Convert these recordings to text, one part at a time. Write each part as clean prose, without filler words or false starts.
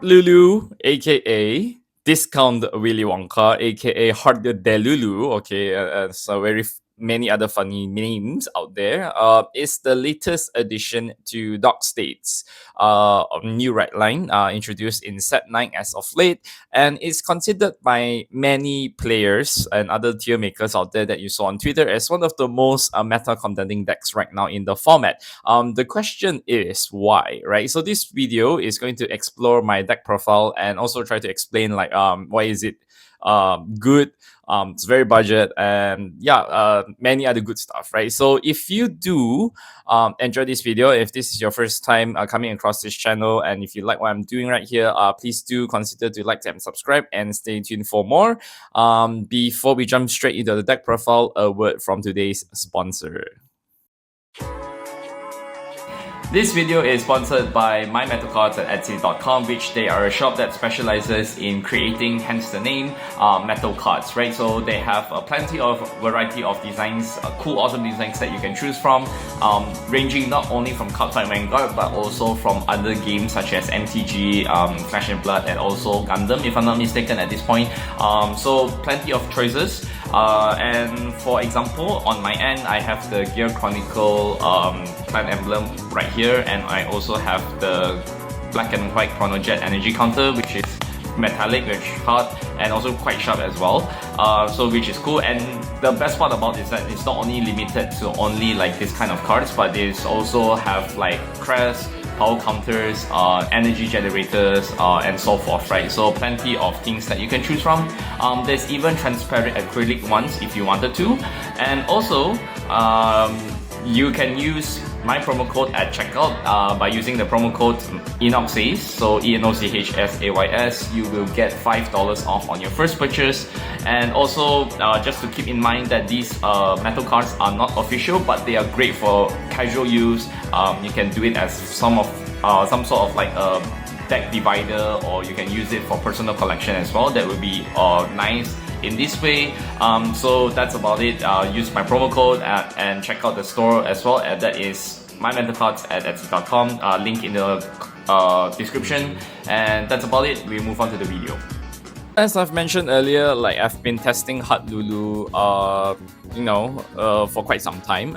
Lulu, aka Discount Willy Wonka, aka Heartlulu, okay, so many other funny names out there, is the latest addition to Dark States, new rideline, introduced in Set 9 as of late, and is considered by many players and other tier makers out there that you saw on Twitter as one of the most meta contending decks right now in the format. The question is why, right? So this video is going to explore my deck profile and also try to explain like why is it good. It's very budget and yeah, many other good stuff, right? So if you do enjoy this video, if this is your first time coming across this channel, and if you like what I'm doing right here, please do consider to like and subscribe and stay tuned for more. Before we jump straight into the deck profile, a word from today's sponsor. This video is sponsored by MyMetalCards at Etsy.com, which they are a shop that specializes in creating, hence the name, metal cards, right? So they have plenty of variety of designs, cool, awesome designs that you can choose from, ranging not only from cards like Vanguard, but also from other games such as MTG, Flesh and Blood, and also Gundam, if I'm not mistaken at this point. So plenty of choices. And for example, on my end, I have the Gear Chronicle clan emblem right here, and I also have the black and white Chronojet energy counter, which is metallic, which is hard, and also quite sharp as well. So which is cool. And the best part about it is that it's not only limited to only like this kind of cards, but it's also have like crest, power counters, energy generators, and so forth, right? So plenty of things that you can choose from. There's even transparent acrylic ones if you wanted to. And also, you can use my promo code at checkout by using the promo code ENOCHSAYS, so ENOCHSAYS. You will get $5 off on your first purchase. And also, just to keep in mind that these metal cards are not official, but they are great for casual use. You can do it as some sort of like a deck divider, or you can use it for personal collection as well. That would be nice in this way. So that's about it. Use my promo code and check out the store as well. That is MyMetalCards at Etsy.com. Link in the description. And that's about it. We move on to the video. As I've mentioned earlier, like I've been testing Heartlulu, for quite some time.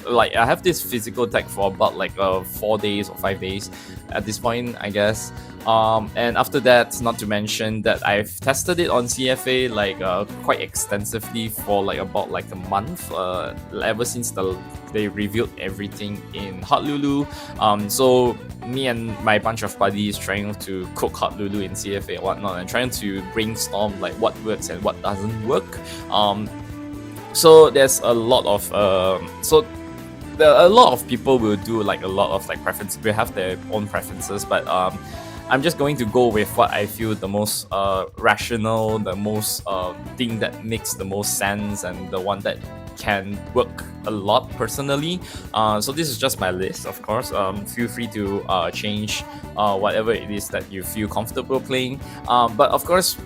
Like I have this physical deck for about like 4 days or 5 days at this point, I guess. And after that, not to mention that I've tested it on CFA like quite extensively for like about like a month, ever since they revealed everything in Heartlulu. So me and my bunch of buddies trying to cook Heartlulu in CFA and whatnot, and trying to brainstorm like what works and what doesn't work. So there's a lot of a lot of people will do like a lot of like preferences. They have their own preferences, but I'm just going to go with what I feel the most rational, the most thing that makes the most sense, and the one that can work a lot personally. So this is just my list, of course. Feel free to change whatever it is that you feel comfortable playing. But of course,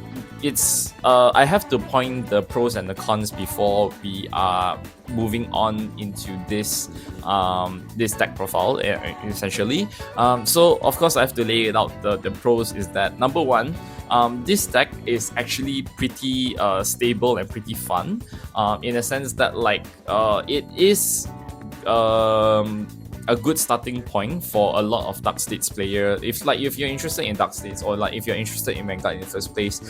it's I have to point the pros and the cons before we are moving on into this deck profile, essentially. So of course I have to lay it out. The pros is that number one, this deck is actually pretty stable and pretty fun, in a sense that like it is a good starting point for a lot of Dark States player. If you're interested in Dark States, or like if you're interested in Vanguard in the first place,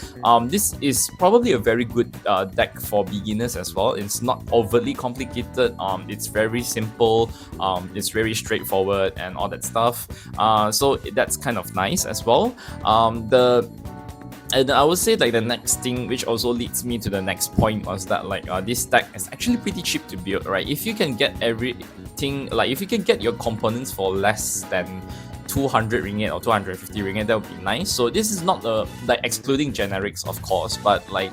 this is probably a very good deck for beginners as well. It's not overly complicated. It's very simple. It's very straightforward and all that stuff. So that's kind of nice as well. And I would say like the next thing, which also leads me to the next point, was that like this deck is actually pretty cheap to build, right? If you can get everything, like if you can get your components for less than 200 ringgit or 250 ringgit, that would be nice. So this is not like excluding generics, of course, but like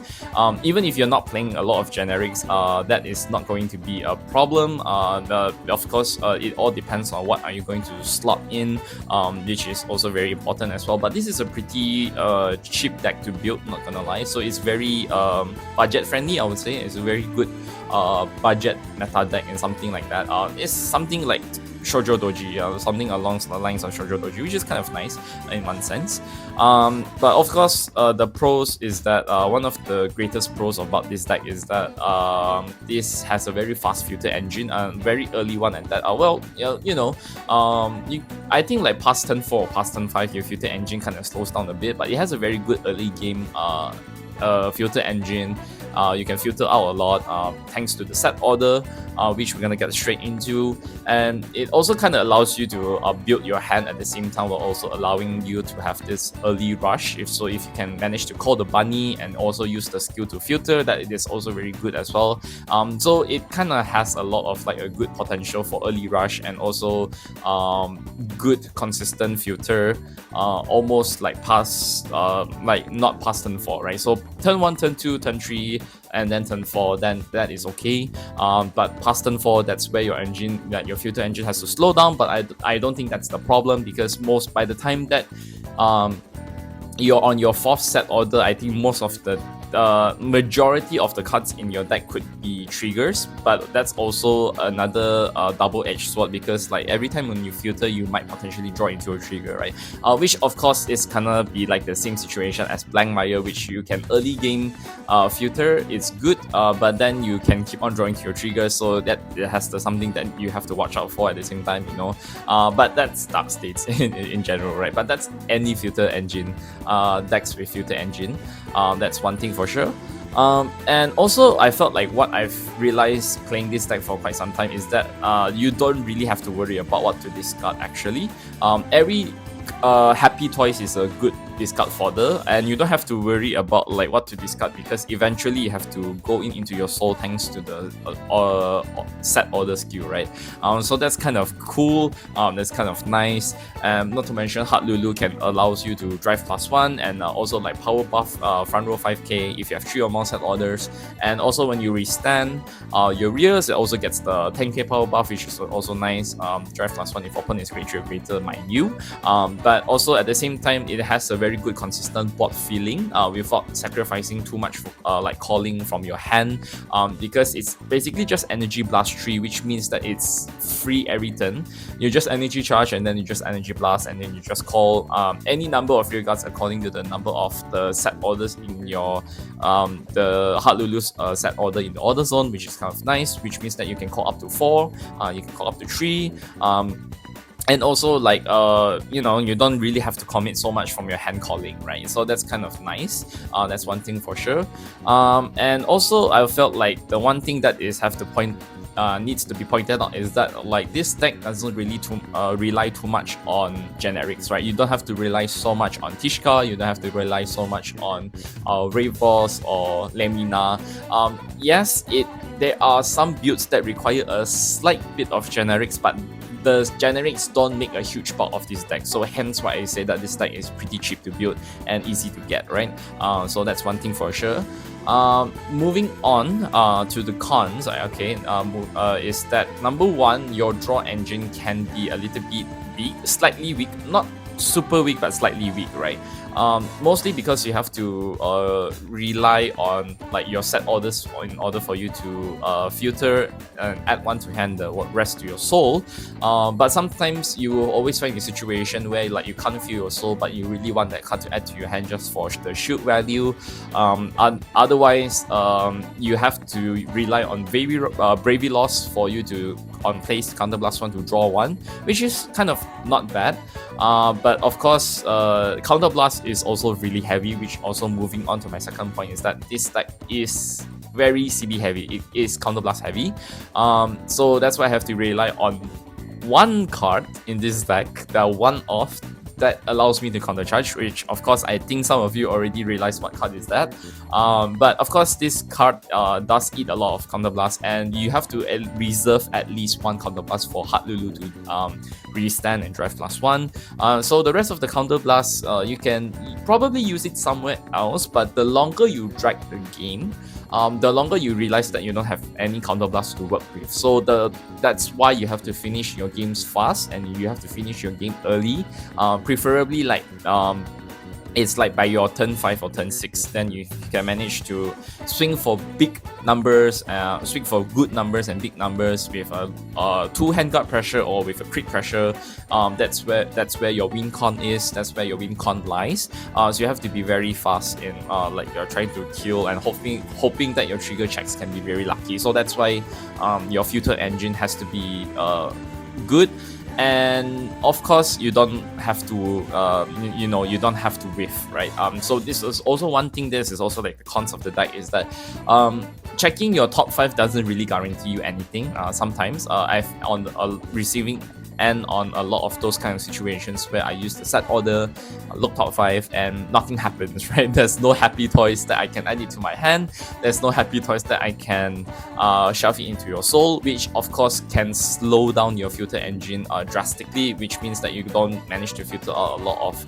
even if you're not playing a lot of generics, that is not going to be a problem. Of course, it all depends on what are you going to slot in, which is also very important as well. But this is a pretty cheap deck to build, not gonna lie. So it's very budget friendly, I would say. It's a very good budget meta deck and something like that. It's something like Shoujo Doji, something along the lines of Shoujo Doji, which is kind of nice in one sense. But of course, the pros is that one of the greatest pros about this deck is that this has a very fast filter engine, a very early one, and that I think like past turn 4 or past turn 5, your filter engine kind of slows down a bit, but it has a very good early game filter engine. You can filter out a lot thanks to the set order, which we're gonna get straight into, and it also kind of allows you to build your hand at the same time, while also allowing you to have this early rush. If you can manage to call the bunny and also use the skill to filter, that it is also very good as well. So it kind of has a lot of like a good potential for early rush, and also good consistent filter, almost like past not past turn 4, right? So turn 1, turn 2, turn 3, and then turn 4, then that is okay. But past turn 4, that's where your filter engine has to slow down. But I don't think that's the problem, because by the time that you're on your 4th set order, I think most of the majority of the cards in your deck could be triggers. But that's also another double-edged sword, because like every time when you filter, you might potentially draw into a trigger, right? Which of course is gonna be like the same situation as Blank Mire, which you can early game filter, it's good, but then you can keep on drawing to your triggers, so that it has something that you have to watch out for at the same time, but that's Dark States in general, right? But that's any filter engine, decks with filter engine. That's one thing for sure. And also, I felt like what I've realized playing this deck for quite some time is that you don't really have to worry about what to discard actually. Every Happy Toys is a good discard fodder, and you don't have to worry about like what to discard, because eventually you have to go into your soul thanks to the set order skill, right? So that's kind of cool. That's kind of nice. Not to mention Heartlulu allows you to drive +1, and also like power buff front row 5k if you have 3 or more set orders. And also when you restand your rears, it also gets the 10k power buff, which is also nice. Drive +1 if opponent is creature greater, mind you. But also at the same time, it has a very good consistent board feeling without sacrificing too much like calling from your hand, because it's basically just energy blast 3, which means that it's free every turn. You just energy charge, and then you just energy blast, and then you just call any number of rear guards according to the number of the set orders in your the Heartlulu's set order in the order zone, which is kind of nice, which means that you can call up to 4, you can call up to 3, and also like you don't really have to commit so much from your hand calling, right? So that's kind of nice. That's one thing for sure. And also I felt like the one thing that needs to be pointed out is that like this deck doesn't really rely too much on generics, right? You don't have to rely so much on Tishka, you don't have to rely so much on Rave Boss or Lamina. Yes, there are some builds that require a slight bit of generics, but the generics don't make a huge part of this deck, so hence why I say that this deck is pretty cheap to build and easy to get, right? So that's one thing for sure. Moving on to the cons, is that number 1, your draw engine can be a little bit weak, slightly weak, not super weak, but slightly weak, right? Mostly because you have to rely on like your set orders in order for you to filter and add 1 to hand, the rest to your soul. But sometimes you will always find a situation where like you can't feel your soul, but you really want that card to add to your hand just for the shield value. Otherwise, you have to rely on Bravey Loss for you to on place counter +1 to draw 1, which is kind of not bad. But of course, counter blast is also really heavy, which also moving on to my second point is that this deck is very CB heavy. It is counter blast heavy. So that's why I have to rely on one card in this deck, the one-off, that allows me to counter charge, which of course I think some of you already realize what card is that. But of course this card does eat a lot of counter blast, and you have to reserve at least 1 counter blast for Heartlulu to restand and drive +1. So the rest of the counter blast, you can probably use it somewhere else, but the longer you drag the game, the longer you realize that you don't have any counter blast to work with. So that's why you have to finish your games fast, and you have to finish your game early, preferably like it's like by your turn 5 or turn 6, then you can manage to swing for big numbers, swing for good numbers and big numbers with a 2 handguard pressure or with a crit pressure. That's where your win con is. That's where your win con lies. So you have to be very fast in like you're trying to kill and hoping that your trigger checks can be very lucky. So that's why your filter engine has to be good. And of course, you don't have to, you don't have to whiff, right? So this is also one thing. This is also like the cons of the deck is that checking your top 5 doesn't really guarantee you anything. Sometimes I've on receiving end on a lot of those kind of situations where I use the set order, look top 5, and nothing happens, right? There's no happy toys that I can add it to my hand. There's no happy toys that I can shove it into your soul, which of course can slow down your filter engine drastically, which means that you don't manage to filter out a lot of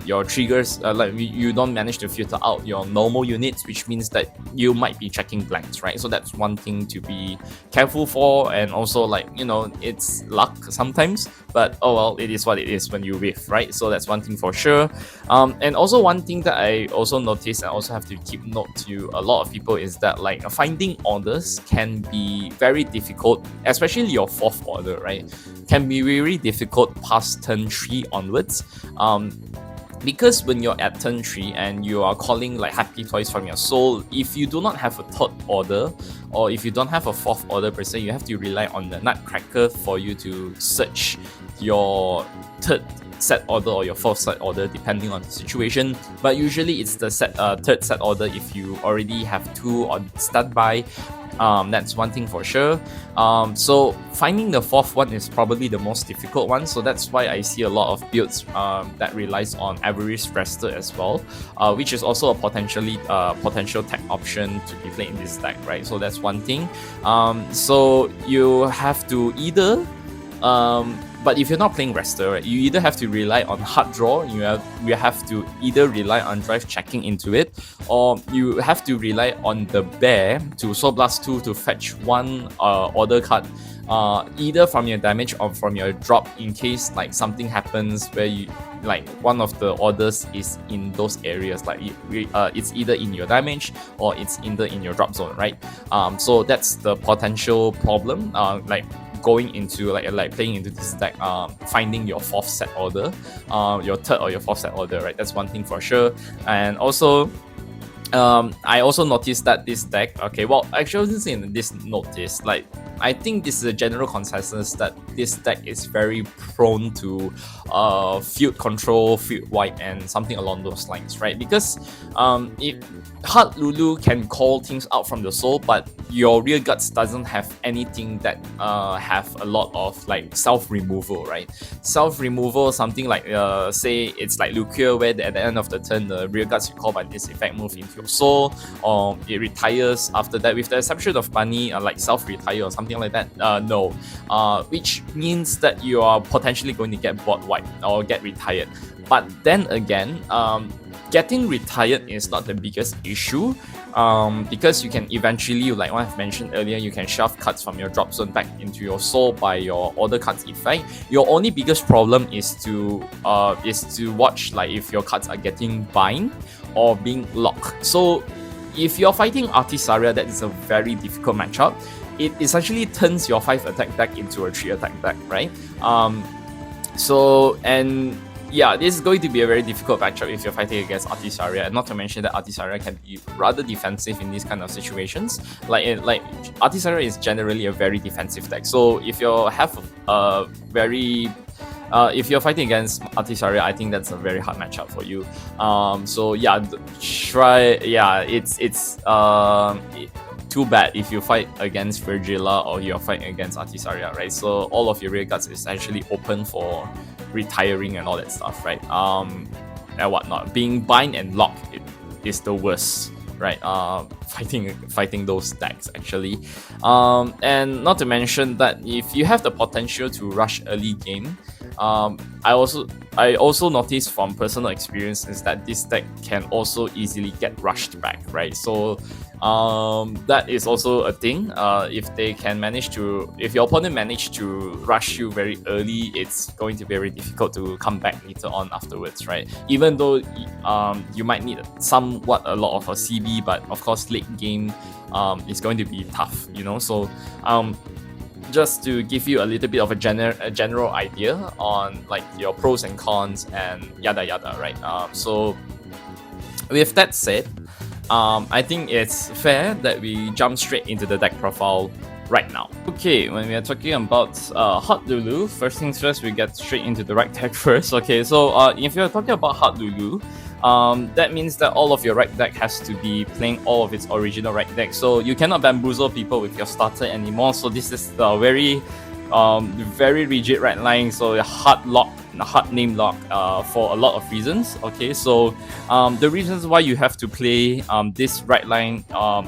your triggers. Like you don't manage to filter out your normal units, which means that you might be checking blanks, right? So that's one thing to be careful for. And also, like, it's luck sometimes, but oh well, it is what it is when you whiff, right? So that's one thing for sure. And also one thing that I also noticed and also have to keep note to a lot of people is that like finding orders can be very difficult, especially your 4th order, right? Can be very difficult past turn 3 onwards. Because when you're at turn 3 and you are calling like happy toys from your soul, if you do not have a 3rd order, or if you don't have a 4th order per se, you have to rely on the Nutcracker for you to search your 3rd set order or your 4th set order, depending on the situation. But usually it's the 3rd set order if you already have 2 on standby. That's one thing for sure. So finding the 4th one is probably the most difficult one. So that's why I see a lot of builds that relies on Avarice Rester as well, which is also a potential tech option to be played in this deck, right? So that's one thing. So you have to either but if you're not playing Rester, right, you either have to rely on hard draw, you have to either rely on drive checking into it, or you have to rely on the bear to Soul Blast 2 to fetch 1 order card, either from your damage or from your drop, in case like something happens where you like one of the orders is in those areas, like it's either in your damage or it's either in your drop zone, right? So that's the potential problem. Like going into like playing into this deck, finding your 4th set order, your 3rd or your 4th set order, right? That's one thing for sure. And also I also noticed that this deck, okay, well, actually I wasn't saying this notice, like I think this is a general consensus that this deck is very prone to field control, field wipe, and something along those lines, right? Because Heartlulu can call things out from the soul, but your rear guards doesn't have anything that have a lot of like self-removal, right? Self-removal, something like say it's like Lucia, where at the end of the turn the rear guards you call by this effect move into your soul, or it retires after that, with the exception of Bunny, like self-retire or something like that. No, which means that you are potentially going to get board wiped or get retired. But then again, getting retired is not the biggest issue, because you can eventually, like what I've mentioned earlier, you can shove cards from your drop zone back into your soul by your order cards effect. Your only biggest problem is to watch like if your cards are getting bind or being locked. So if you're fighting Artisaria, that is a very difficult matchup. It essentially turns your 5 attack deck into a 3 attack deck, right? So, and yeah, this is going to be a very difficult matchup if you're fighting against Artisaria, and not to mention that Artisaria can be rather defensive in these kind of situations. Like Artisaria is generally a very defensive deck. So if you have a very if you're fighting against Artisaria, I think that's a very hard matchup for you. So yeah, it's too bad if you fight against Virgila or you're fighting against Artisaria, right? So all of your rear guards is actually open for retiring and all that stuff, right? And whatnot. Being bind and lock is the worst, right? Fighting those decks actually. And not to mention that if you have the potential to rush early game, I also I also noticed from personal experience is that this deck can also easily get rushed back, right? So that is also a thing. If your opponent managed to rush you very early, it's going to be very difficult to come back later on afterwards, right? Even though you might need somewhat a lot of a CB, but of course late game is going to be tough, you know. So just to give you a little bit of a general idea on like your pros and cons and yada yada, right? So with that said, I think it's fair that we jump straight into the deck profile right now. Okay, when we are talking about Heartlulu, first things first, we get straight into the right deck first. Okay, so if you're talking about Heartlulu, that means that all of your right deck has to be playing all of its original right deck. So you cannot bamboozle people with your starter anymore. So this is the very rigid right line. So hard name lock for a lot of reasons. Okay, so the reasons why you have to play this right line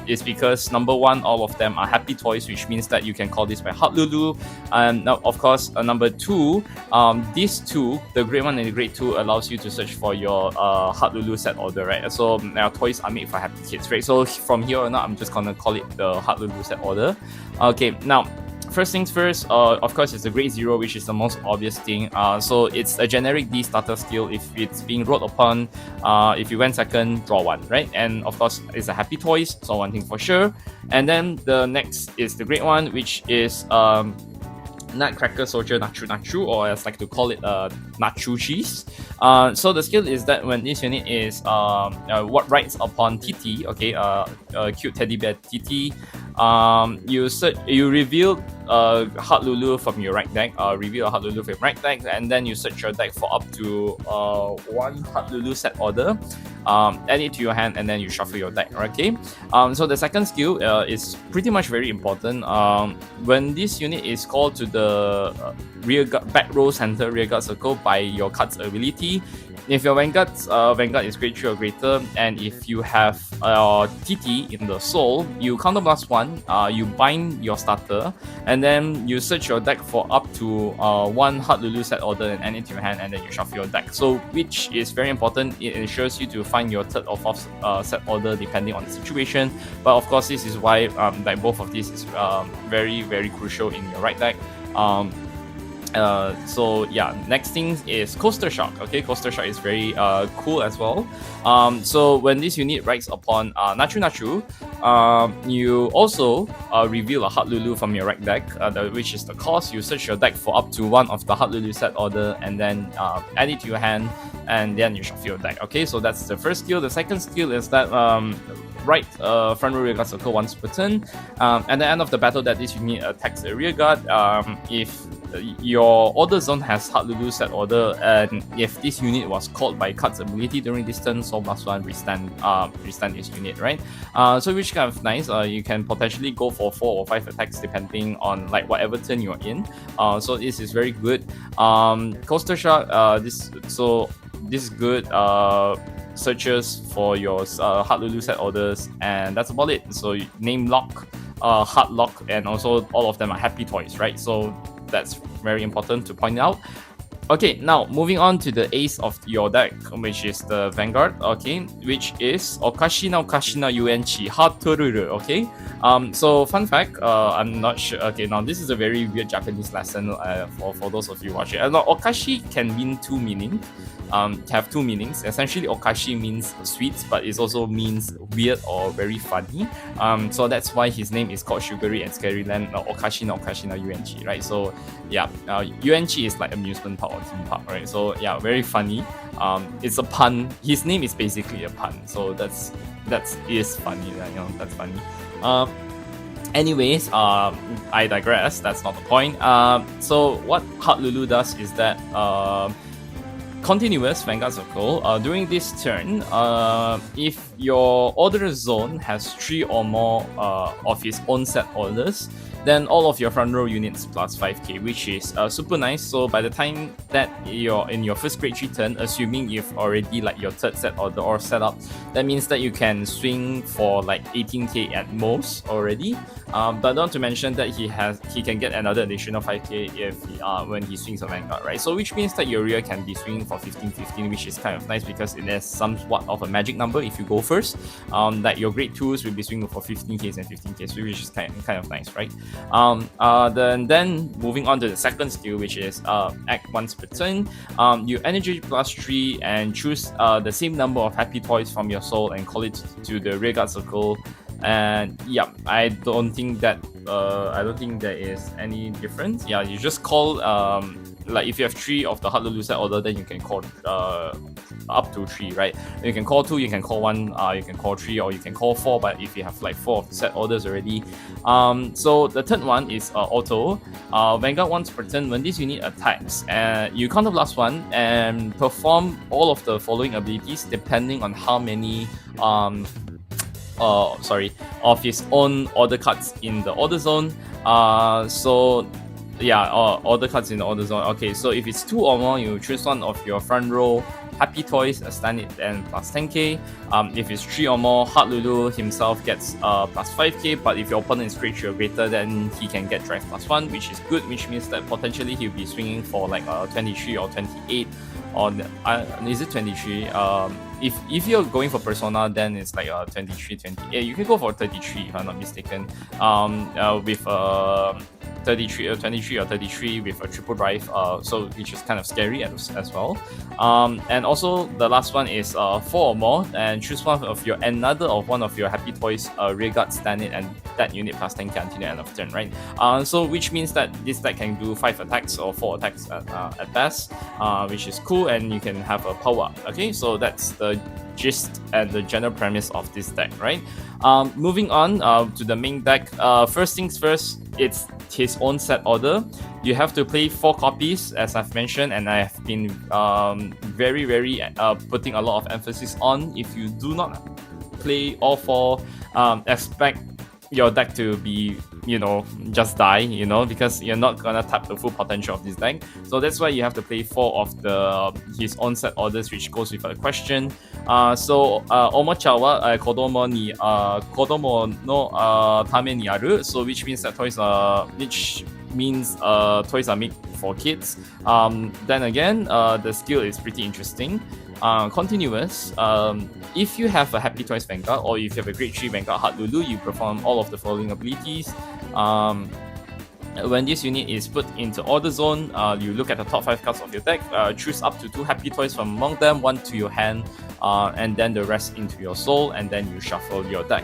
is because number one, all of them are happy toys, which means that you can call this by Heartlulu. And now, of course, number two, these two, the grade 1 and the grade 2, allows you to search for your Heartlulu set order, right? So now toys are made for happy kids, right? So from here on out, I'm just gonna call it the Heartlulu set order. Okay, now first things first, of course, it's the grade 0, which is the most obvious thing. So it's a generic D starter skill. If it's being rolled upon, if you went second, draw 1, right? And of course, it's a happy toys, so one thing for sure. And then the next is the grade 1, which is Nutcracker Soldier Nachu, or as I like to call it, Nachu Cheese. So the skill is that when this unit is what rides upon TT, okay, cute teddy bear TT, you reveal Heartlulu from your right deck, reveal a Heartlulu from your right deck, and then you search your deck for up to one Heartlulu set order, add it to your hand, and then you shuffle your deck, okay? So the second skill is pretty much very important. When this unit is called to the back row center rear guard circle by your card's ability, if your Vanguard is grade 3 or greater, and if you have TT in the soul, you counter blast 1, you bind your starter, and then you search your deck for up to one Heartlulu set order and add it to your hand, and then you shuffle your deck. So, which is very important. It ensures you to find your third or fourth set order depending on the situation. But of course, this is why like both of these is very, very crucial in your right deck. So yeah, next thing is Coaster Shock. Okay, Coaster Shock is very cool as well. So when this unit rides upon Nachu, you also reveal a Heartlulu from your right deck, which is the cost. You search your deck for up to one of the Heartlulu set order, and then add it to your hand, and then you shuffle your deck. Okay, so that's the first skill. The second skill is that right front row rear guard circle once per turn. At the end of the battle, that this unit attacks a rear guard. If your order zone has Heartlulu set order, and if this unit was called by card's ability during this turn, so +1 restand this unit, right? So which kind of nice. You can potentially go for 4 or 5 attacks depending on like whatever turn you're in. So this is very good. Coaster Shark, this is good. Searches for your Heartlulu set orders, and that's about it. So name lock, heart lock, and also all of them are happy toys, right? So that's very important to point out. Okay, now moving on to the ace of your deck, which is the Vanguard, okay, which is Okashina Yuenchi Heartluru, okay. So fun fact, I'm not sure. Okay, now this is a very weird Japanese lesson for those of you watching. Okashi can mean two meanings. Have two meanings. Essentially, Okashi means sweet, but it also means weird or very funny. So that's why his name is called Sugary and Scary Land, Okashina Yuenchi, right? So yeah, Yuenchi is like amusement park or theme park, right? So yeah, very funny. It's a pun. His name is basically a pun. So that is funny. You know, that's funny. Anyways, I digress. That's not the point. So what Heartlulu does is that continuous Vanguard Circle, during this turn, if your order zone has 3 or more of its own set orders, then all of your front row units plus 5k, which is super nice. So by the time that you're in your first grade 3 turn, assuming you've already like your third set or the or set up, that means that you can swing for like 18k at most already. But not to mention that he can get another additional 5k if when he swings a Vanguard, right? So which means that your rear can be swinging for 15, which is kind of nice because it is somewhat of a magic number if you go first. That your grade 2s will be swinging for 15k and 15k, which is kind of nice, right? Then moving on to the second skill, which is act once per turn. You energy plus 3 and choose the same number of happy toys from your soul and call it to the rearguard circle. And yeah, I don't think there is any difference. Yeah, you just call like if you have 3 of the Heartlulu set order, then you can call up to 3, right? You can call 2, you can call 1, you can call 3, or you can call 4. But if you have like 4 of the set orders already, so the third one is auto. Vanguard once per turn. When this unit attacks, you count the last one and perform all of the following abilities depending on how many of his own order cards in the order zone. Order cards in the order zone. Okay, so if it's 2 or more, you choose one of your front row happy toys, stun it, and plus 10k. If it's 3 or more, Heartlulu himself gets plus 5k, but if your opponent is grade 3 or greater, then he can get drive plus 1, which is good, which means that potentially he'll be swinging for like 23 or 28, or is it 23? If you're going for Persona, then it's like 23, 28. You can go for 33 if I'm not mistaken. With 33 or 23 or 33 with a triple drive, so which is kind of scary as well. And also the last one is 4 or more, and choose one of your happy toys, rearguard, stand it, and that unit plus 10k until the end of turn, right? So which means that this deck can do 5 attacks or 4 attacks at best, which is cool, and you can have a power up. Okay, so that's the gist and the general premise of this deck, right? Moving on to the main deck. First things first, it's his own set order. You have to play 4 copies, as I've mentioned, and I have been very putting a lot of emphasis on. If you do not play all 4, expect your deck to be, just die, because you're not gonna tap the full potential of this deck. So that's why you have to play 4 of his own set orders, which goes with a question. Omocha wa kodomo no tame ni aru. So which means that toys are made for kids. Then again, the skill is pretty interesting. Continuous. If you have a Happy Toys Vanguard, or if you have a grade 3 Vanguard Heartlulu, you perform all of the following abilities. When this unit is put into order zone, you look at the top 5 cards of your deck, choose up to 2 happy toys from among them, 1 to your hand, and then the rest into your soul, and then you shuffle your deck.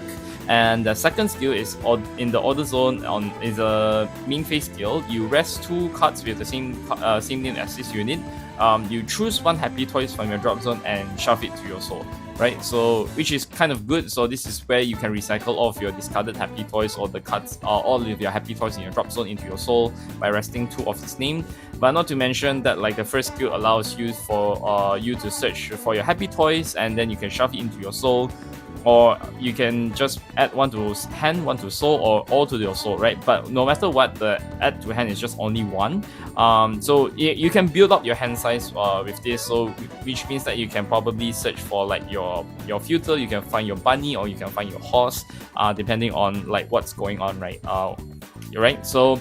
And the second skill is in the order zone, is a main phase skill. You rest 2 cards with the same name as this unit. You choose 1 happy toys from your drop zone and shove it to your soul, right? So which is kind of good. So this is where you can recycle all of your discarded happy toys, or the cards, all of your happy toys in your drop zone into your soul by resting 2 of its name. But not to mention that, like, the first skill allows you to search for your happy toys, and then you can shove it into your soul, or you can just add 1 to hand, 1 to soul, or all to your soul, right? But no matter what, the add to hand is just only 1. So you can build up your hand size with this, so which means that you can probably search for like your filter, you can find your bunny, or you can find your horse, depending on like what's going on, right? Right? So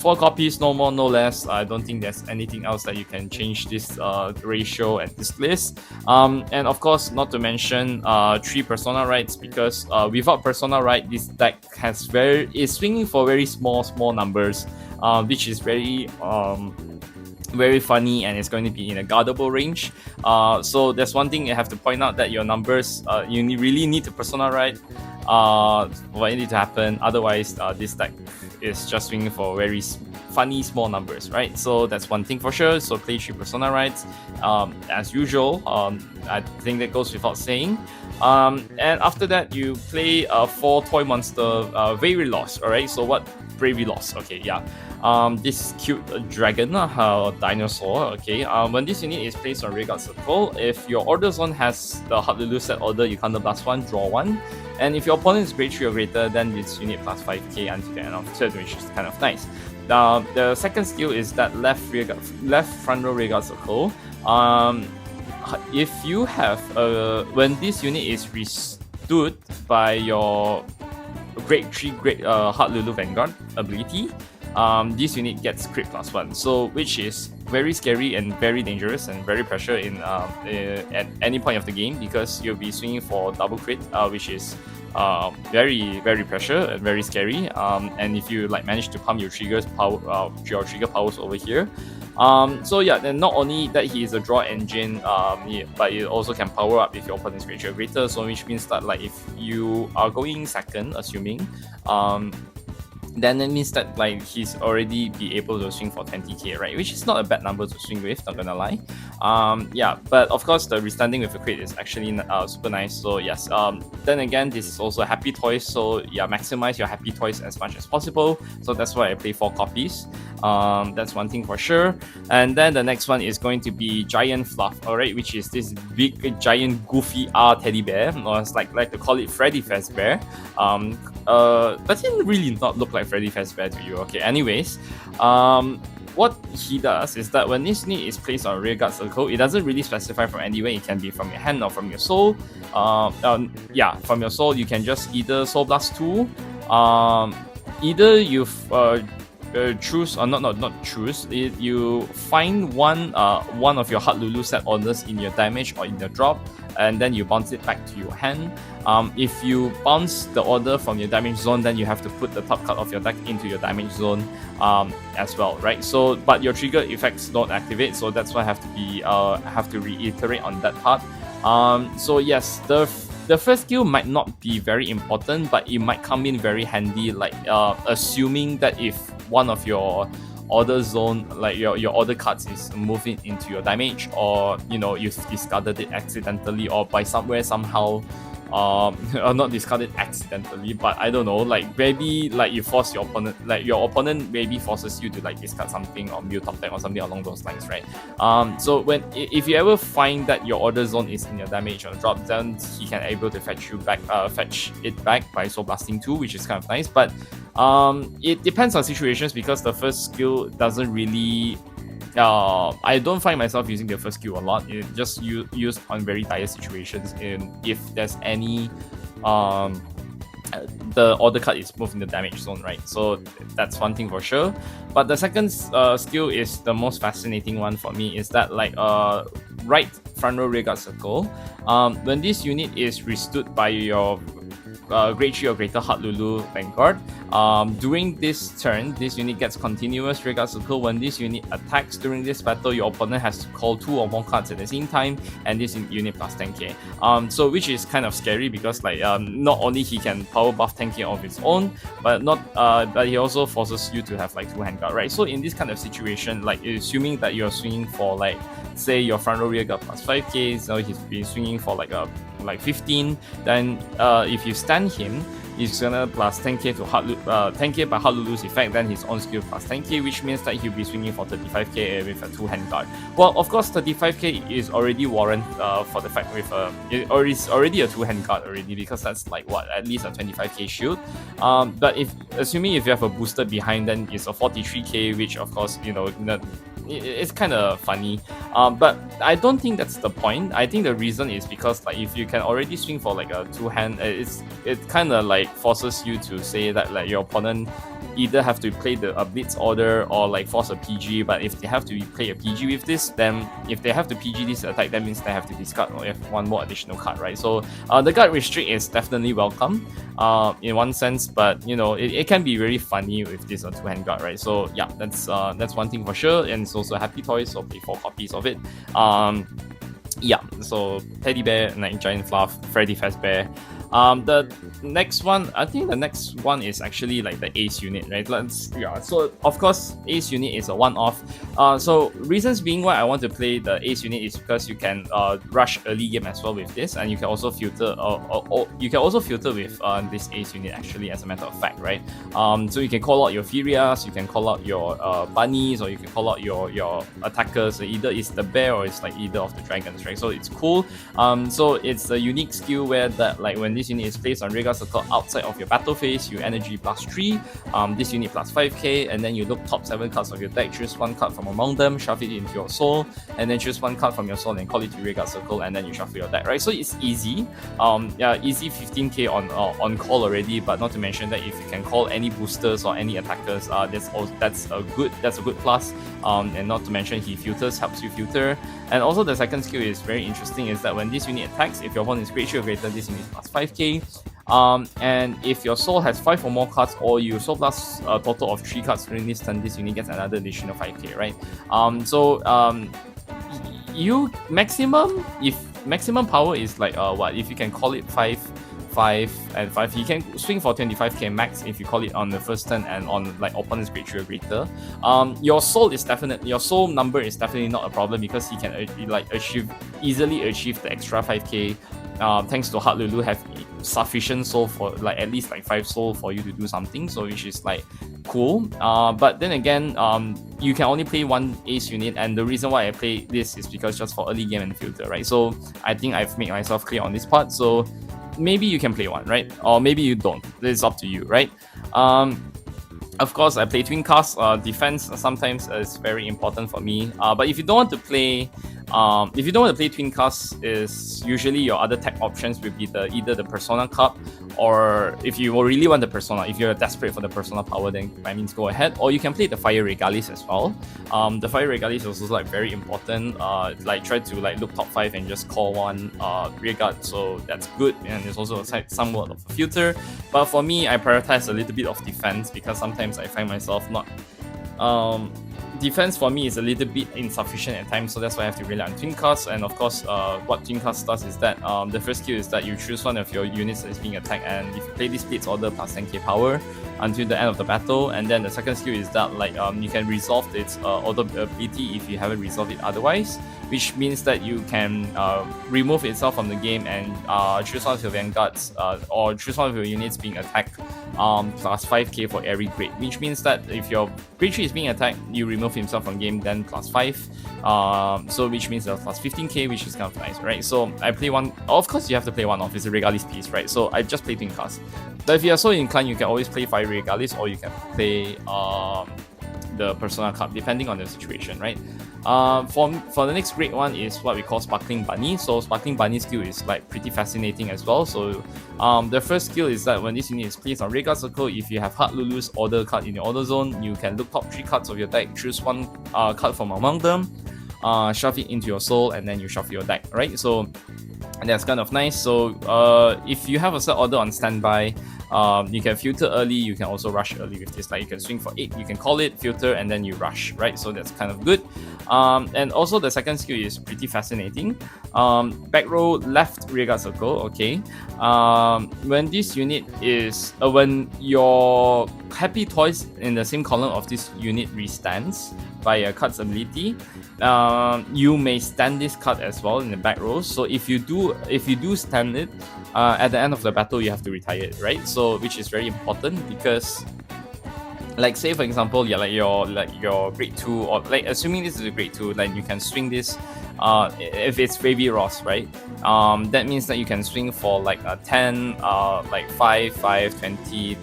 4 copies, no more, no less. I don't think there's anything else that you can change this ratio and this list. And of course, not to mention 3 Persona rights, because without Persona right, this deck is swinging for very small numbers, which is very funny, and it's going to be in a guardable range. So there's one thing you have to point out, that your numbers, you really need to Persona right for anything to happen. Otherwise, this deck is just swinging for very funny small numbers, right? So that's one thing for sure. So play 3 Persona rides, as usual. I think that goes without saying. And after that, you play 4 toy monster Very Lost. All right. So what Bravery Lost? Okay, yeah. This cute dragon, dinosaur. Okay. When this unit is placed on rearguard circle, if your order zone has the Heartlulu set order, you counter blast 1, draw 1. And if your opponent is grade 3 or greater, then this unit plus 5k until the end of turn, which is kind of nice. The second skill is that left front row rearguard circle. If you have when this unit is restood by your grade 3 Heartlulu Vanguard ability, this unit gets crit plus 1, so which is very scary and very dangerous and very pressure in at any point of the game, because you'll be swinging for double crit, which is very pressure and very scary. And if you like manage to pump your trigger powers over here, so yeah, then not only that he is a draw engine, but it also can power up if your opponent's grade 3 or greater. So which means that like if you are going second, assuming, then it means that like he's already be able to swing for 20k, right? Which is not a bad number to swing with, not gonna lie. Yeah, but of course the restanding with a crit is actually super nice. So yes, then again, this is also a happy toys, so yeah, maximize your happy toys as much as possible. So that's why I play 4 copies. That's one thing for sure. And then the next one is going to be Giant Fluff, alright, which is this big giant goofy teddy bear, or it's like to call it Freddy Fazbear. But he didn't really not look like Freddy Fazbear to you. Okay, anyways, what he does is that when this unit is placed on a rearguard circle, it doesn't really specify from anywhere. It can be from your hand or from your soul. Yeah, from your soul, you can just either Soul Blast 2, either you've choose or not choose. You find one of your Heartlulu set orders in your damage or in your drop, and then you bounce it back to your hand. If you bounce the order from your damage zone, then you have to put the top card of your deck into your damage zone as well, right? So, but your trigger effects don't activate, so that's why I have to reiterate on that part. So yes, the first skill might not be very important, but it might come in very handy, like assuming that if one of your order zone, like your order cards is moving into your damage, or you know you've discarded it accidentally, or by somehow not discarded accidentally, but I don't know, like maybe like you force your opponent, like your opponent maybe forces you to like discard something or mute top deck or something along those lines, right? So if you ever find that your order zone is in your damage or drop, then he can able to fetch it back by Soul Blasting 2, which is kind of nice. But it depends on situations, because the first skill doesn't really I don't find myself using the first skill a lot. It just used on very dire situations, and if there's any the order card is moved in the damage zone, right? So that's one thing for sure. But the second skill is the most fascinating one for me, is that like right front row rearguard circle. When this unit is restood by your grade 3 or greater Heartlulu Vanguard, during this turn, this unit gets continuous rearguard circle. When this unit attacks during this battle, your opponent has to call 2 or more cards at the same time, and this unit plus 10k. So which is kind of scary, because like not only he can power buff 10k of his own, but but he also forces you to have like 2 handguard, right? So in this kind of situation, like assuming that you're swinging for like, say your front row rearguard plus 5k, so he's been swinging for like 15, then if you stand him, he's gonna plus 10k to 10k by Heartlulu's effect, then his own skill plus 10k, which means that he'll be swinging for 35k with a 2 handguard. Well, of course 35k is already warrant for the fact with it's already a 2 handguard already, because that's like what, at least a 25k shield. But assuming if you have a booster behind, then it's a 43k, which of course, you know, it's kind of funny, but I don't think that's the point. I think the reason is because like if you can already swing for like a 2-hand, it kind of like forces you to say that like your opponent either have to play a blitz order or like force a PG. But if they have to play a PG with this, then if they have to PG this attack, that means they have to discard or have one more additional card, right? So the guard restrict is definitely welcome in one sense, but you know it can be very funny with this 2-hand guard, right? So yeah, that's one thing for sure, and it's also happy toys, so play 4 copies of it. Yeah, so teddy bear, like giant fluff, Freddy Fazbear. The next one, I think the next one is actually like the ace unit, right? So of course ace unit is a one-off. So reasons being why I want to play the ace unit is because you can rush early game as well with this, and you can also filter you can also filter with this ace unit actually, as a matter of fact, right? So you can call out your Furias, you can call out your bunnies, or you can call out your attackers. So either it's the bear or it's like either of the dragons, right? So it's cool. So it's a unique skill where that, like, when this unit is placed on rearguard circle outside of your battle phase, you energy +3, this unit +5k, and then you look top 7 cards of your deck, choose one card from among them, shuffle it into your soul, and then choose one card from your soul and call it to rearguard circle, and then you shuffle your deck, right? So it's easy. Yeah, easy 15k on call already, but not to mention that if you can call any boosters or any attackers, that's a good plus. And not to mention he filters, helps you filter. And also the second skill is very interesting, is that when this unit attacks, if your opponent is grade 3 or greater, this unit is +5k. And if your soul has 5 or more cards, or you soul plus a total of 3 cards during this turn, this unit gets another additional 5k, right? You maximum power is like what if you can call it 5 and 5, you can swing for 25k max if you call it on the first turn and on like opponent's grade 3 or greater. Your soul number is definitely not a problem, because he can easily achieve the extra 5k. Thanks to Heartlulu have sufficient soul for like at least like 5 soul for you to do something, so which is like cool. But then again, you can only play one ace unit, and the reason why I play this is because just for early game and filter, right? So I think I've made myself clear on this part. So maybe you can play one, right? Or maybe you don't. It's up to you, right? Of course, I play twin cast. Defense sometimes is very important for me. But if you don't want to play twin cast, is usually your other tech options will be either the Persona Cup, or if you really want the Persona, if you're desperate for the Persona power, then by means go ahead. Or you can play the Fire Regalis as well. The Fire Regalis is also like very important. Like try to like look top 5 and just call one rearguard, so that's good, and it's also somewhat of a filter. But for me, I prioritize a little bit of defense, because sometimes I find myself not defense for me is a little bit insufficient at times, so that's why I have to rely on twin cast. And of course, what twin cast does is that the first skill is that you choose one of your units that is being attacked, and if you play this splits order plus 10k power until the end of the battle. And then the second skill is that you can resolve its order ability if you haven't resolved it otherwise, which means that you can remove itself from the game and choose one of your vanguards or choose one of your units being attacked plus 5k for every grade, which means that if your grade 3 is being attacked, you remove himself from game, then plus 5, so which means that's plus 15k, which is kind of nice, right? So I play one. Of course you have to play one off, it's a Regalis piece, right? So I just play twin cast. But if you are so inclined, you can always play Fire Regalis, or you can play the Persona Cup, depending on the situation, right? For the next great one is what we call Sparkling Bunny. So Sparkling Bunny skill is like pretty fascinating as well. So the first skill is that when this unit is placed on rearguard circle, if you have Heartlulu's order card in your order zone, you can look top 3 cards of your deck, choose one card from among them, shove it into your soul, and then you shuffle your deck, right? So and that's kind of nice. So if you have a set order on standby, you can filter early, you can also rush early with this. Like you can swing for 8, you can call it, filter, and then you rush, right? So that's kind of good. And also the second skill is pretty fascinating. Back row left rearguard circle, okay. When this unit is when your happy toys in the same column of this unit restands by a card's ability, you may stand this card as well in the back row. So if you do stand it, at the end of the battle you have to retire it, right? So which is very important, because like say for example, yeah, like your grade 2, or like assuming this is a grade 2, like you can swing this if it's Baby Ross, right? That means that you can swing for like a 10, like 5, 20,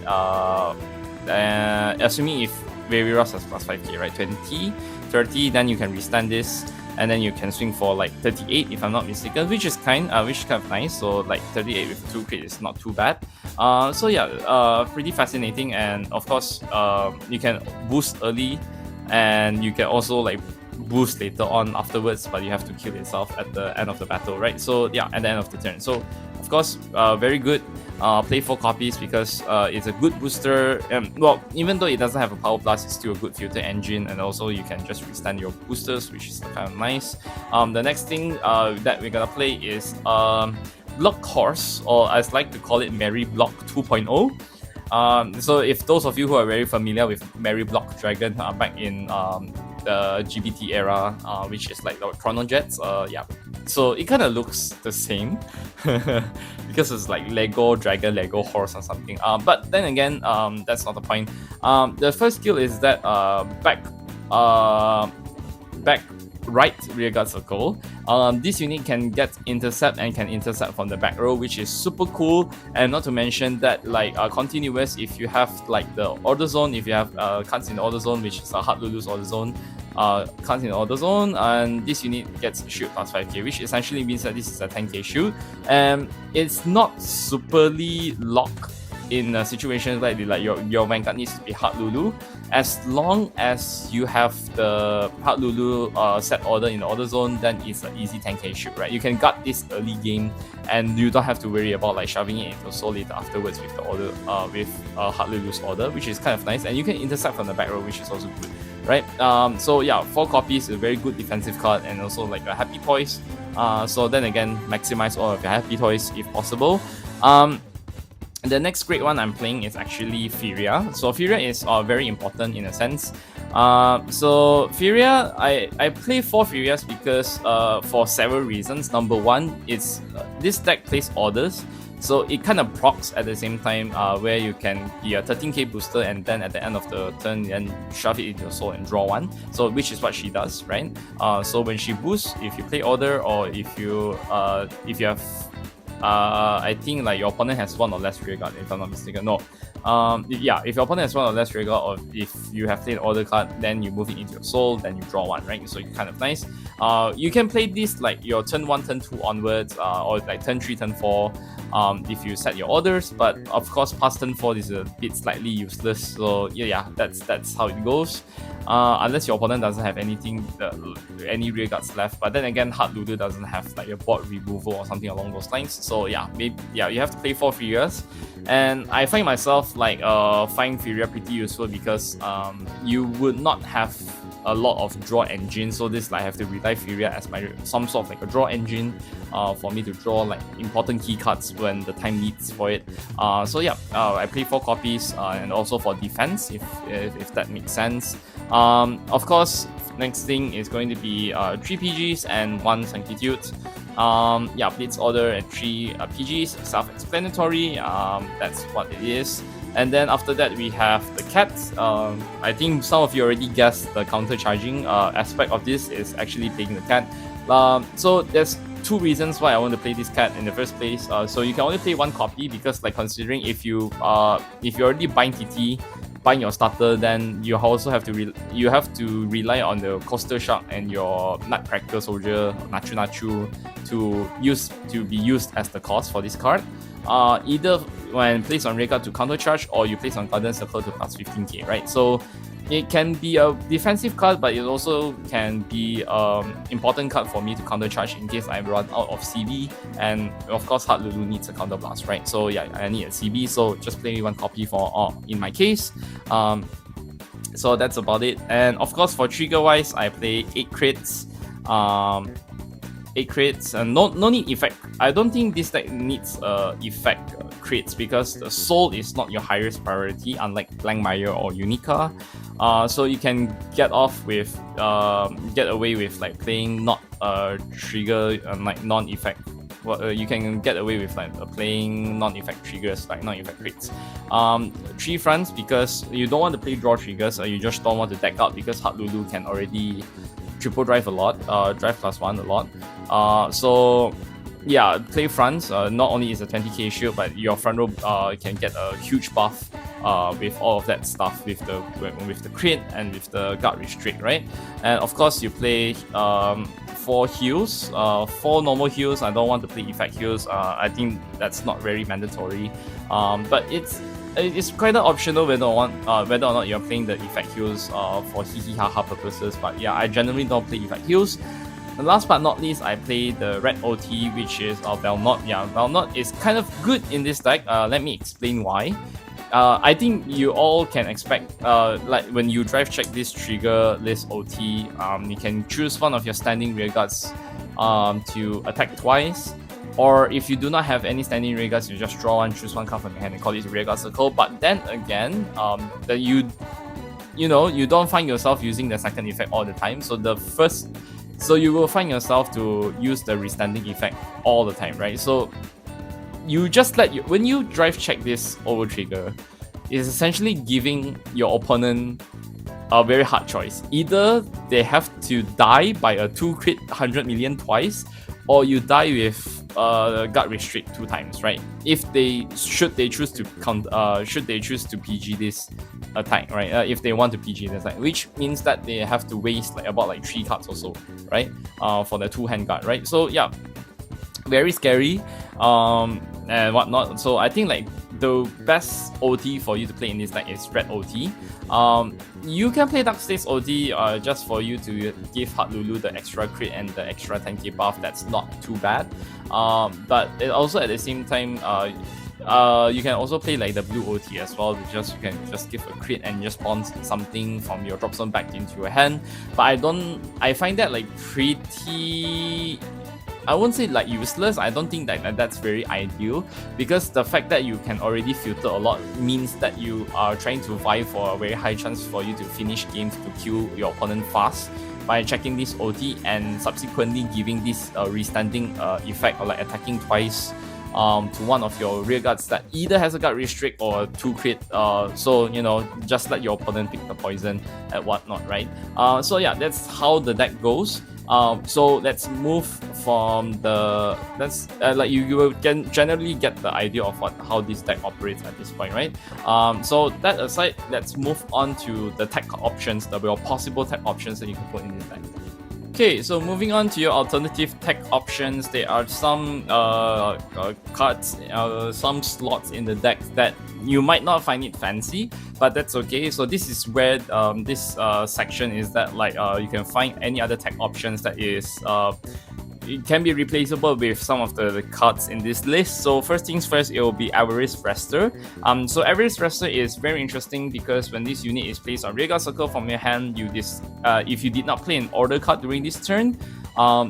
assuming if Baby Ross has plus 5k, right? 20, 30, then you can restand this, and then you can swing for like 38 if I'm not mistaken, which is kind of nice. So like 38 with 2 crit is not too bad. So yeah, pretty fascinating. And of course, you can boost early, and you can also like boost later on afterwards, but you have to kill itself at the end of the battle, right? So yeah, at the end of the turn. So of course, very good. Play 4 copies because it's a good booster. Well, even though it doesn't have a power plus, it's still a good filter engine, and also you can just restand your boosters, which is kind of nice. The next thing that we're gonna play is Block Horse, or as I like to call it, Mary Block 2.0. So if those of you who are very familiar with Mary Block Dragon back in the GBT era, which is like the Chrono Jets, yeah. So it kind of looks the same because it's like Lego Dragon, Lego Horse or something. But then again, that's not the point. The first skill is that back right rearguard circle. This unit can get intercept and can intercept from the back row, which is super cool. And not to mention that like continuous, if you have like the order zone, if you have cards in the order zone, which is a Heartlulu's order zone, cards in the order zone, and this unit gets shield plus 5k, which essentially means that this is a 10k shield. And it's not superly locked in a situation like your Vanguard needs to be Heartlulu. As long as you have the Heartlulu set order in the order zone, then it's an easy 10k shield, right? You can guard this early game, and you don't have to worry about like shoving it into soul later afterwards with the order with Heartlulu's order, which is kind of nice. And you can intercept from the back row, which is also good, right? So yeah, 4 copies, a very good defensive card, and also like a happy toys. So then again, maximize all of your happy toys if possible. The next great one I'm playing is actually Furia. So Furia is very important in a sense. So Furia, I play 4 Furias because for several reasons. Number one, it's this deck plays orders, so it kind of procs at the same time, where you can be a 13k booster and then at the end of the turn then shove it into your soul and draw 1. So which is what she does, right? So when she boosts, if you play order or if you have I think like your opponent has 1 or less rearguard, if I'm not mistaken. No. Yeah, if your opponent has 1 or less rearguard, or if you have played order card, then you move it into your soul, then you draw 1, right? So it's kind of nice. You can play this like your turn 1, turn 2 onwards, or like turn 3, turn 4, if you set your orders. But of course, past turn 4 is a bit slightly useless. So yeah, that's how it goes. Unless your opponent doesn't have anything, any rearguards left. But then again, Heartluru doesn't have like a board removal or something along those lines. So yeah, you have to play 4 Furias. And I find myself like find Furia pretty useful because you would not have a lot of draw engine, so this like I have to rely Furia as my some sort of like a draw engine for me to draw like important key cards when the time needs for it. So yeah, I play 4 copies and also for defense if that makes sense. Of course, next thing is going to be 3 PGs and 1 Sanctitude. Yeah, Blitz Order and 3 PGs, self-explanatory. That's what it is. And then after that we have the cat. I think some of you already guessed the counter charging aspect of this is actually playing the cat. So there's 2 reasons why I want to play this cat in the first place. So you can only play 1 copy because like considering if you already bind TT, bind your starter, then you also have to rely on the Coastal Shark and your Nutcracker Soldier Nachu Nachu to be used as the cost for this card. Either when placed on rearguard to counter charge, or you place on Garden Circle to plus 15k, right? So it can be a defensive card, but it also can be important card for me to counter charge in case I run out of CB. And of course, Heartlulu needs a counter blast, right? So yeah, I need a CB, so just play 1 copy for in my case. So that's about it. And of course, for trigger wise, I play 8 crits. 8 crits and no need effect. I don't think this deck needs effect crits because the soul is not your highest priority, unlike Langmire or Unica. So you can get away with like playing not trigger like non-effect. You can get away with like playing non-effect triggers, like non-effect crits. 3 fronts because you don't want to play draw triggers, or you just don't want to deck out because Heartlulu can already triple drive a lot, drive +1 a lot. So yeah, play fronts. Not only is a 20k shield, but your front row can get a huge buff with all of that stuff, with the crit and with the guard restrict, right? And of course, you play 4 heals, 4 normal heals. I don't want to play effect heals. I think that's not very mandatory. But it's kind of optional whether or not you're playing the effect heals for hee ha purposes. But yeah, I generally don't play effect heals. And last but not least, I play the red OT, which is Velnot. Yeah, Velnot is kind of good in this deck. Let me explain why. I think you all can expect, like when you drive check this trigger list OT, you can choose one of your standing rearguards to attack twice. Or if you do not have any standing rearguards, you just draw one, choose one card from your hand and call it a rearguard circle. But then again, that you don't find yourself using the second effect all the time. So you will find yourself to use the restanding effect all the time, right? So you just when you drive check this over trigger, it's essentially giving your opponent a very hard choice. Either they have to die by a 2 crit 100 million twice, or you die with guard restrict 2 times, right? Should they choose to PG this attack, right? If they want to PG this attack, which means that they have to waste about 3 cards or so, right? For the 2-hand guard, right? So yeah, very scary, and whatnot. So I think the best OT for you to play in this deck is Red OT. You can play Dark States OT just for you to give Heartlulu the extra crit and the extra 10k buff. That's not too bad. But it also at the same time, you can also play the blue OT as well. You can just give a crit and just spawn something from your drop zone back into your hand. But I find that pretty, I won't say useless. I don't think that's very ideal, because the fact that you can already filter a lot means that you are trying to vie for a very high chance for you to finish games to kill your opponent fast by checking this OT and subsequently giving this restanding effect, or attacking twice to one of your rear guards that either has a guard restrict or 2 crit. So just let your opponent pick the poison and whatnot, right? So yeah, that's how the deck goes. So let's move from you will generally get the idea of how this deck operates at this point, right? So that aside, let's move on to the tech options, the possible tech options that you can put in this deck. Okay, so moving on to your alternative tech options, there are some cards, some slots in the deck that you might not find it fancy, but that's okay. So this is where this section is that you can find any other tech options that is it can be replaceable with some of the cards in this list. So first things first, it will be Avarice Rester. So Avarice Rester is very interesting because when this unit is placed on rearguard circle from your hand, if you did not play an order card during this turn,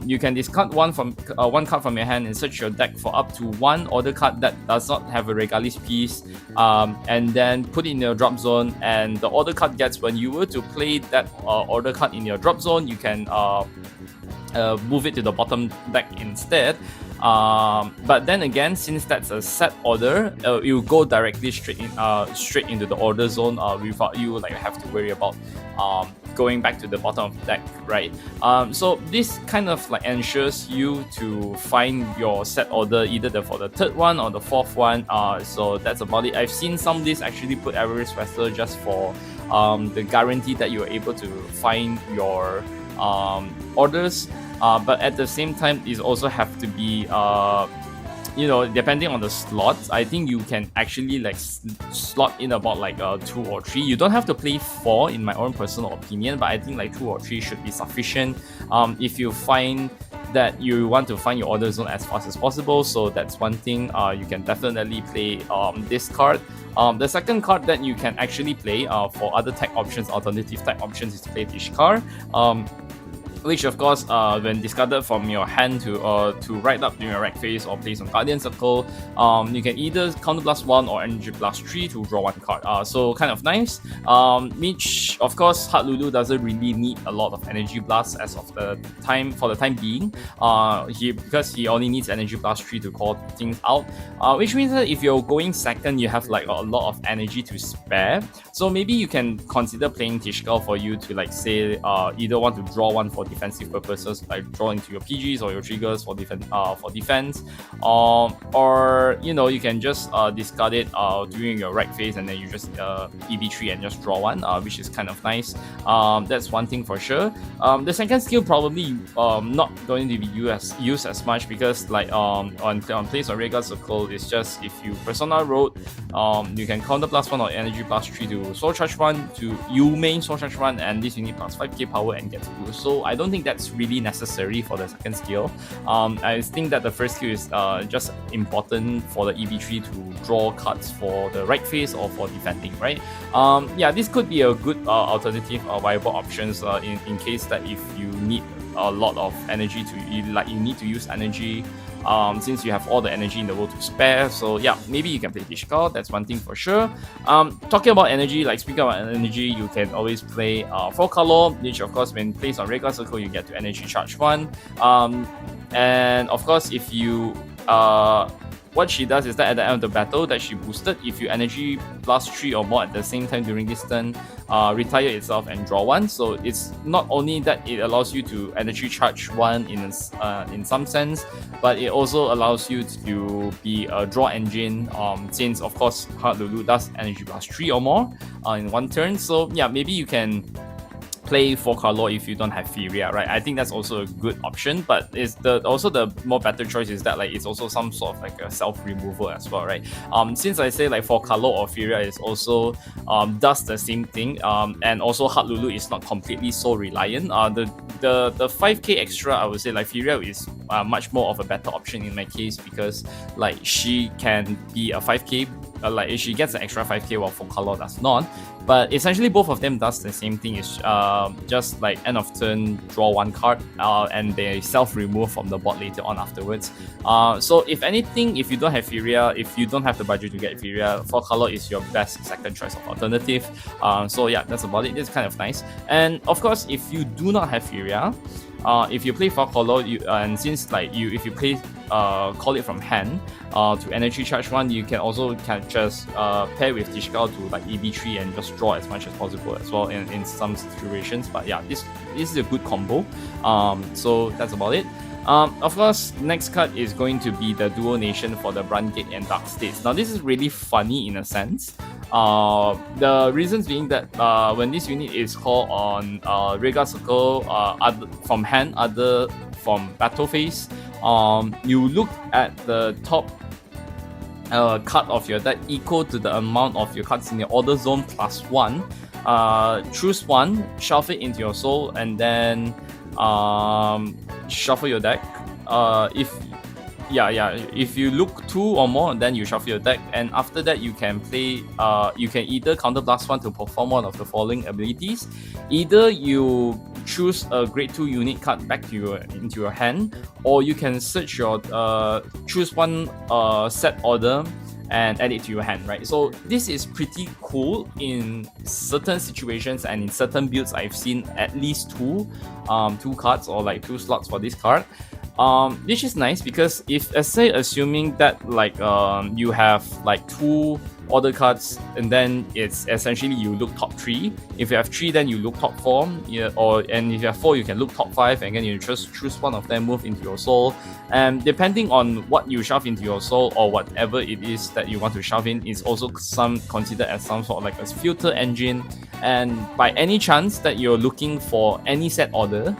you can discard one card from your hand and search your deck for up to 1 order card that does not have a Regalis piece, and then put it in your drop zone. And the order card gets, when you were to play that order card in your drop zone, you can move it to the bottom deck instead. But then again, since that's a set order, it will go directly straight into the order zone without you have to worry about going back to the bottom of the deck, right? So this kind of ensures you to find your set order either for the 3rd one or the 4th one. So that's about it. I've seen some of these actually put Avarice Wrestler just for the guarantee that you're able to find your orders. But at the same time, it also have to be depending on the slots. I think you can actually slot in about 2 or 3. You don't have to play 4 in my own personal opinion, but I think 2 or 3 should be sufficient if you find that you want to find your order zone as fast as possible. So that's one thing. You can definitely play this card. The second card that you can actually play for other tech options, alternative tech options, is to play Tishkar. Which of course, when discarded from your hand to write up in your rack phase or place on Guardian Circle, you can either Counter Blast 1 or Energy Blast 3 to draw 1 card. So kind of nice. Which of course, Heartlulu doesn't really need a lot of Energy Blast as of the time being. Because he only needs Energy Blast 3 to call things out. Which means that if you're going second, you have a lot of energy to spare. So maybe you can consider playing Tishkal for you to say either want to draw 1 for defensive purposes, like draw into your PGs or your triggers for defense, or you can just discard it during your rack phase, and then you just EB3 and just draw 1, which is kind of nice. That's one thing for sure. The second skill probably not going to be used as much, because on place on rearguard circle, it's just if you Persona Road, you can Counter Blast 1 or Energy Blast 3 to Soul Charge 1 to you main Soul Charge 1, and this unit plus 5k power and gets boost. So I don't think that's really necessary for the second skill. I think that the first skill is just important for the EB3 to draw cards for the right phase or for defending, right? Yeah, this could be a good alternative viable options in case that if you need a lot of energy you need to use energy since you have all the energy in the world to spare. So yeah, maybe you can play Discard, that's one thing for sure. Talking about energy, like speaking about energy, you can always play 4-color, which of course when placed on regular circle, you get to energy charge 1. And of course, if you what she does is that at the end of the battle that she boosted, if you energy blast 3 or more at the same time during this turn, retire itself and draw 1. So it's not only that it allows you to energy charge 1 in some sense, but it also allows you to be a draw engine, since of course Heartlulu does energy blast 3 or more in one turn. So yeah, maybe you can play 4-color if you don't have Furia, right? I think that's also a good option, but it's also the more better choice is that like it's also some sort of like a self-removal as well, right? Since I say like 4-color or Furia is also does the same thing, and also Heartlulu is not completely so reliant. The 5k extra, I would say like Furia is much more of a better option in my case, because like she can be a 5k, like she gets an extra 5k while 4-color does not. But essentially both of them does the same thing. Is just like end of turn, draw 1 card, and they self-remove from the board later on afterwards. So if anything, if you don't have Furia, if you don't have the budget to get Furia, 4-color is your best second choice of alternative. So yeah, that's about it. It's kind of nice. And of course, if you do not have Furia, if you play 4-color, and since like if you play call it from hand to energy charge 1, you can also just pair with Discard to like EB3 and just draw as much as possible as well in some situations. But yeah, this is a good combo. So that's about it. Of course, next card is going to be the Duo Nation for the Brandgate and Dark States. Now this is really funny in a sense. The reasons being that when this unit is called on regular circle, from hand, other from battle phase, you look at the top card of your deck equal to the amount of your cards in your order zone plus 1. Choose 1, shuffle it into your soul, and then shuffle your deck. If you look 2 or more, then you shuffle your deck, and after that you can play. You can either counter blast 1 to perform one of the following abilities. Either you choose a grade 2 unit card back to into your hand, or you can search your choose one set order and add it to your hand, right? So this is pretty cool in certain situations and in certain builds. I've seen at least two cards or like 2 slots for this card. Which is nice because if, let's say, assuming that like you have like 2 order cards and then it's essentially you look top 3. If you have 3, then you look top 4. Yeah, and if you have 4, you can look top 5, and then you just choose one of them, move into your soul. And depending on what you shove into your soul or whatever it is that you want to shove in, is also considered as some sort of like a filter engine. And by any chance that you're looking for any set order,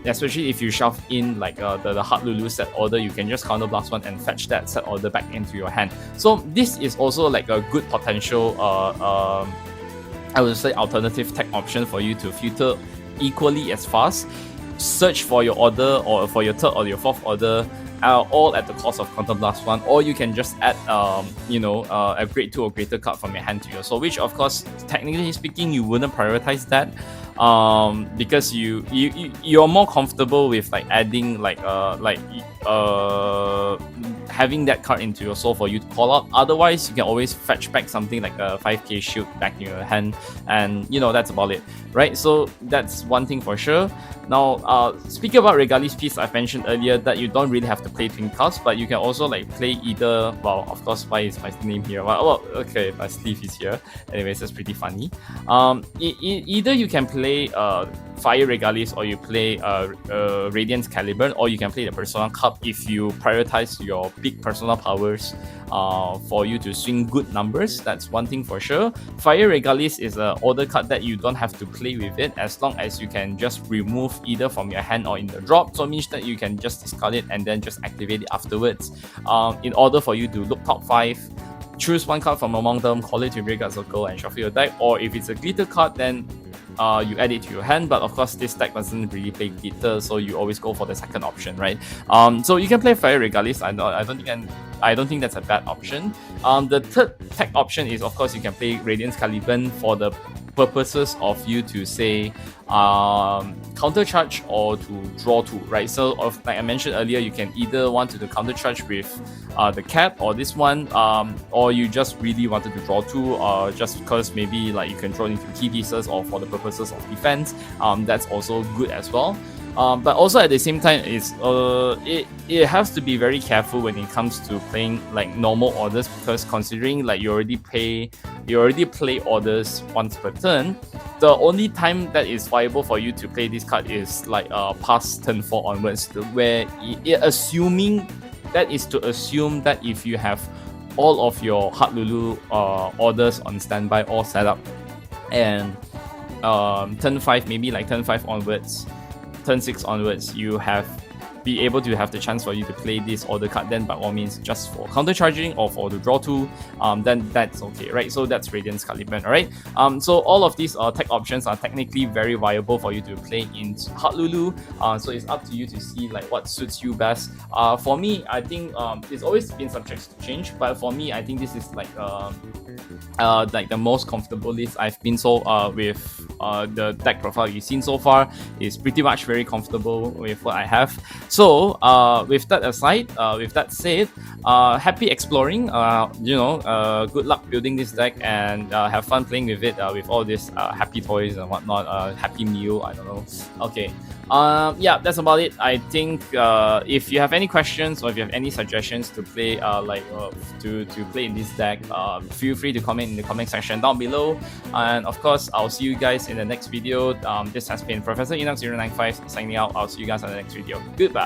especially if you shove in like the Heartlulu set order, you can just counter blast 1 and fetch that set order back into your hand. So this is also like a good potential I would say alternative tech option for you to filter equally as fast, search for your order or for your 3rd or your 4th order, all at the cost of counter blast 1, or you can just add a grade 2 or greater card from your hand to your soul, which of course technically speaking you wouldn't prioritize that, because you're more comfortable with like adding having that card into your soul for you to call out. Otherwise you can always fetch back something like a 5k shield back in your hand, and that's about it, right? So that's one thing for sure. Now speaking about Regali's piece, I've mentioned earlier that you don't really have to play twin cards, but you can also like play either, well, of course, why is my name here? Well, okay, my sleeve is here. Anyways, that's pretty funny. Either you can play Fire Regalis, or you play Radiance Caliber, or you can play the Persona Cup if you prioritize your big Persona powers for you to swing good numbers. That's one thing for sure. Fire Regalis is an order card that you don't have to play with it, as long as you can just remove either from your hand or in the drop. So it means that you can just discard it and then just activate it afterwards, in order for you to look top 5, choose one card from among them, call it to Graveyard Circle and shuffle your deck. Or if it's a glitter card, then you add it to your hand. But of course this deck doesn't really play glitter, so you always go for the second option, right? So you can play Fire Regalis. I don't think that's a bad option. The third tech option is, of course, you can play Radiance Caliban for the purposes of you to say counter charge or to draw 2, right? So like I mentioned earlier, you can either want to counter charge with the cat or this one, or you just really wanted to draw 2 just because maybe like you can draw into key pieces or for the purposes of defense. That's also good as well. But also at the same time, it has to be very careful when it comes to playing like normal orders, because considering like you already play orders once per turn, the only time that is viable for you to play this card is like past turn 4 onwards, where assuming that is to assume that if you have all of your Heartlulu orders on standby or set up, and turn 5, maybe like turn 5 onwards, turn 6 onwards, you be able to have the chance for you to play this order card, then by all means, just for counter charging or for the draw 2, then that's okay, right? So that's Radiant's Caliban, alright? So all of these tech options are technically very viable for you to play in Heartlulu. So it's up to you to see like what suits you best. For me, I think it's always been subject to change, but for me, I think this is like the most comfortable list I've been with the deck profile you've seen so far. Is pretty much very comfortable with what I have. So with that aside, with that said, happy exploring. Good luck building this deck, and have fun playing with it with all these happy toys and whatnot. Happy meal, I don't know. Okay. Yeah, that's about it. I think if you have any questions or if you have any suggestions to play to play in this deck, feel free to comment in the comment section down below. And of course, I'll see you guys in the next video. This has been Professor Enoch 095 signing out. I'll see you guys on the next video. Goodbye.